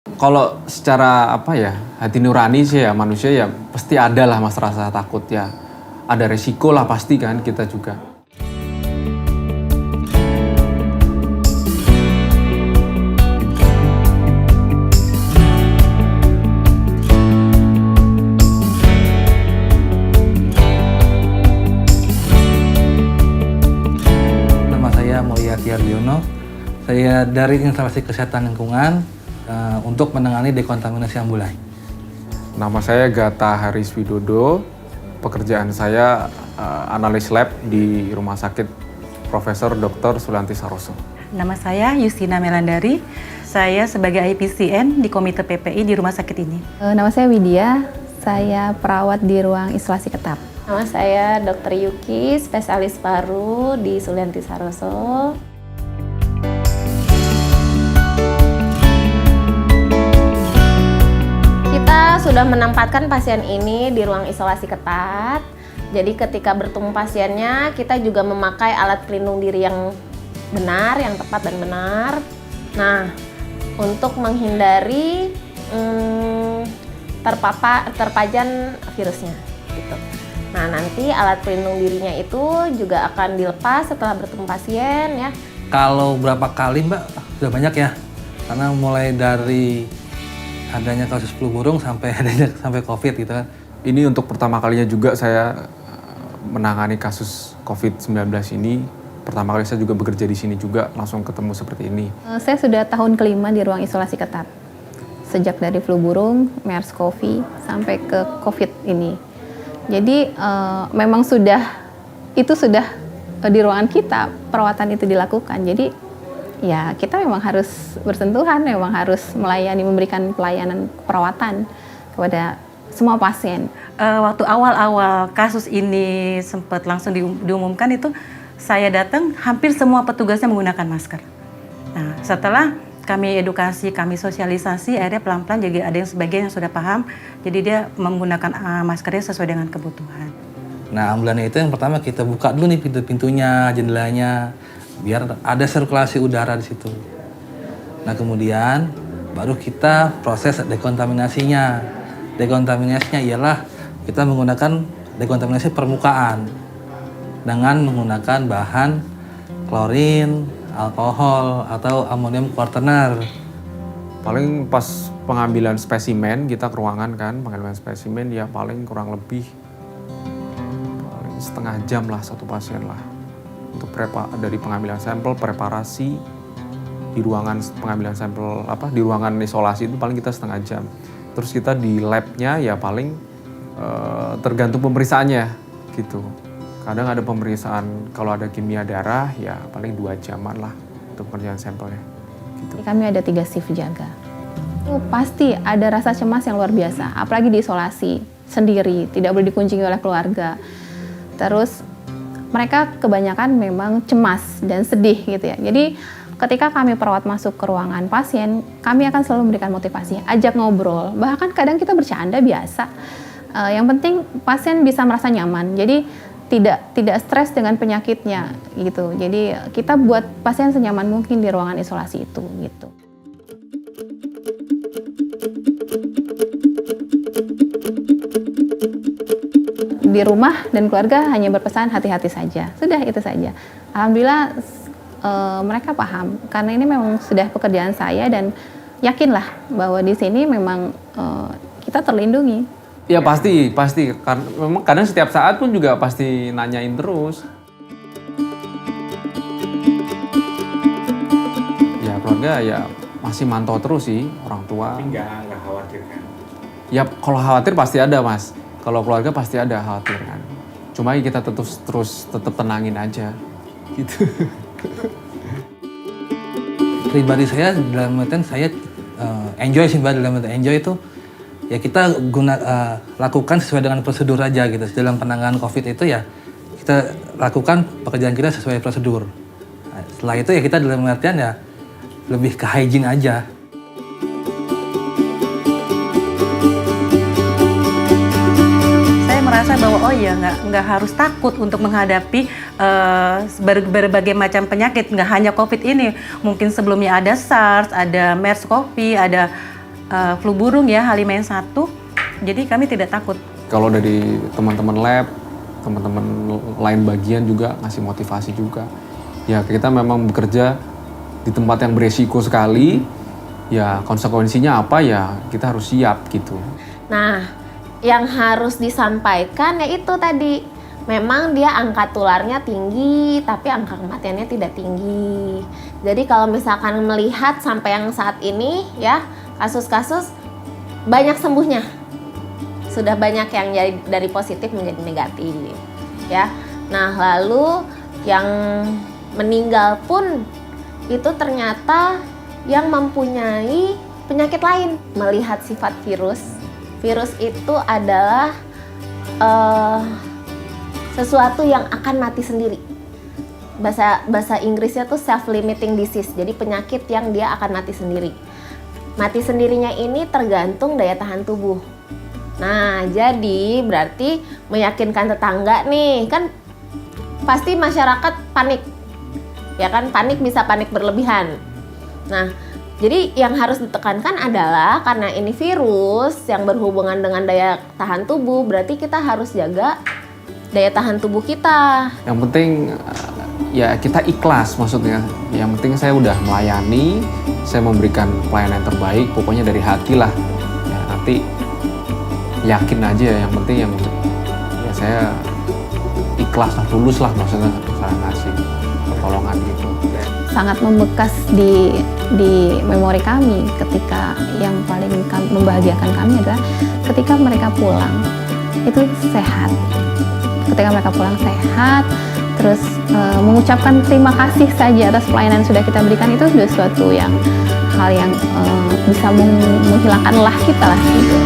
Kalau secara apa ya, hati nurani sih ya manusia ya pasti ada lah mas rasa takut ya. Ada resiko lah pasti kan kita juga. Nama saya Mulia Tiardiono. Saya dari instalasi kesehatan lingkungan untuk menangani dekontaminasi ambulans. Nama saya Gata Haris Widodo. Pekerjaan saya analis lab di Rumah Sakit Profesor Dr. Sulanti Saroso. Nama saya Yustina Melandari. Saya sebagai IPCN di Komite PPI di rumah sakit ini. Nama saya Widya, saya perawat di ruang isolasi ketat. Nama saya Dr. Yuki, spesialis paru di Sulianti Saroso. Kita sudah menempatkan pasien ini di ruang isolasi ketat. Jadi ketika bertemu pasiennya, kita juga memakai alat pelindung diri yang benar, yang tepat dan benar. Nah, untuk menghindari terpajan virusnya gitu. Nah, nanti alat pelindung dirinya itu juga akan dilepas setelah bertemu pasien ya. Kalau berapa kali Mbak? Sudah banyak ya? Karena mulai dari adanya kasus flu burung sampai COVID gitu kan. Ini untuk pertama kalinya juga saya menangani kasus COVID-19 ini. Pertama kali saya juga bekerja di sini juga, langsung ketemu seperti ini. Saya sudah tahun kelima di ruang isolasi ketat. Sejak dari flu burung, MERS-CoV, sampai ke COVID ini. Jadi memang sudah di ruangan kita perawatan itu dilakukan. Jadi ya kita memang harus bersentuhan, memang harus memberikan pelayanan perawatan kepada semua pasien. Waktu awal-awal kasus ini sempat langsung diumumkan itu, saya datang hampir semua petugasnya menggunakan masker. Nah, setelah kami edukasi, kami sosialisasi, akhirnya pelan-pelan jadi ada yang sebagian yang sudah paham, jadi dia menggunakan maskernya sesuai dengan kebutuhan. Nah, ambulansnya itu yang pertama kita buka dulu nih pintu-pintunya, jendelanya, biar ada sirkulasi udara di situ. Nah, kemudian baru kita proses dekontaminasinya. Dekontaminasinya ialah kita menggunakan dekontaminasi permukaan dengan menggunakan bahan klorin, alkohol, atau amonium quaterner. Paling pas pengambilan spesimen, kita ke ruangan kan, pengambilan spesimen ya paling kurang lebih setengah jam lah satu pasien lah. Untuk dari pengambilan sampel, preparasi di ruangan pengambilan sampel di ruangan isolasi itu paling kita setengah jam. Terus kita di labnya ya paling tergantung pemeriksaannya gitu. Kadang ada pemeriksaan kalau ada kimia darah ya paling 2 jaman lah untuk pengambilan sampelnya. Gitu. Kami ada 3 shift jaga. Pasti ada rasa cemas yang luar biasa, apalagi di isolasi sendiri, tidak boleh dikunjungi oleh keluarga. Terus mereka kebanyakan memang cemas dan sedih gitu ya. Jadi ketika kami perawat masuk ke ruangan pasien, kami akan selalu memberikan motivasi, ajak ngobrol. Bahkan kadang kita bercanda biasa. Yang penting pasien bisa merasa nyaman. Jadi tidak stres dengan penyakitnya gitu. Jadi kita buat pasien senyaman mungkin di ruangan isolasi itu gitu. Di rumah dan keluarga hanya berpesan hati-hati saja. Sudah itu saja. Alhamdulillah mereka paham karena ini memang sudah pekerjaan saya dan yakinlah bahwa di sini memang kita terlindungi. Ya pasti. Karena memang kadang setiap saat pun juga pasti nanyain terus. Ya keluarga ya masih mantau terus sih orang tua. Tapi nggak khawatir kan? Ya kalau khawatir pasti ada mas. Kalau keluarga pasti ada khawatir kan. Cuma kita tetap tenangin aja gitu. Pribadi saya dalam artian saya enjoy sih Mbak, dalam artian enjoy itu ya kita lakukan sesuai dengan prosedur aja gitu. Dalam penanganan COVID itu ya kita lakukan pekerjaan kita sesuai prosedur. Nah, setelah itu ya kita dalam artian ya lebih ke hygiene aja. Saya merasa bahwa nggak harus takut untuk menghadapi berbagai macam penyakit, nggak hanya COVID ini. Mungkin sebelumnya ada SARS, ada MERS-CoV, ada flu burung ya, H5N1. Jadi kami tidak takut. Kalau dari teman-teman lab, teman-teman lain bagian juga ngasih motivasi juga. Ya kita memang bekerja di tempat yang beresiko sekali, ya konsekuensinya apa ya kita harus siap gitu. Nah, yang harus disampaikan yaitu tadi, memang dia angka tularnya tinggi, tapi angka kematiannya tidak tinggi. Jadi kalau misalkan melihat sampai yang saat ini ya, kasus-kasus banyak sembuhnya. Sudah banyak yang dari positif menjadi negatif ya. Nah, lalu yang meninggal pun itu ternyata yang mempunyai penyakit lain. Melihat sifat virus itu adalah sesuatu yang akan mati sendiri. Bahasa Inggrisnya tuh self-limiting disease, jadi penyakit yang dia akan mati sendiri. Mati sendirinya ini tergantung daya tahan tubuh. Nah, jadi berarti meyakinkan tetangga nih, kan pasti masyarakat panik. Ya kan, bisa panik berlebihan. Nah, jadi yang harus ditekankan adalah karena ini virus yang berhubungan dengan daya tahan tubuh, berarti kita harus jaga daya tahan tubuh kita. Yang penting ya kita ikhlas, maksudnya. Yang penting saya udah melayani, saya memberikan pelayanan yang terbaik, pokoknya dari hati lah. Ya, nanti yakin aja, yang penting ya saya ikhlas lah, tulus lah maksudnya saya ngasih pertolongan gitu. Sangat membekas di memori kami ketika yang paling membahagiakan kami adalah ketika mereka pulang itu sehat. Ketika mereka pulang sehat, terus mengucapkan terima kasih saja atas pelayanan yang sudah kita berikan, itu sudah suatu hal yang bisa menghilangkan lelah kita lah gitu.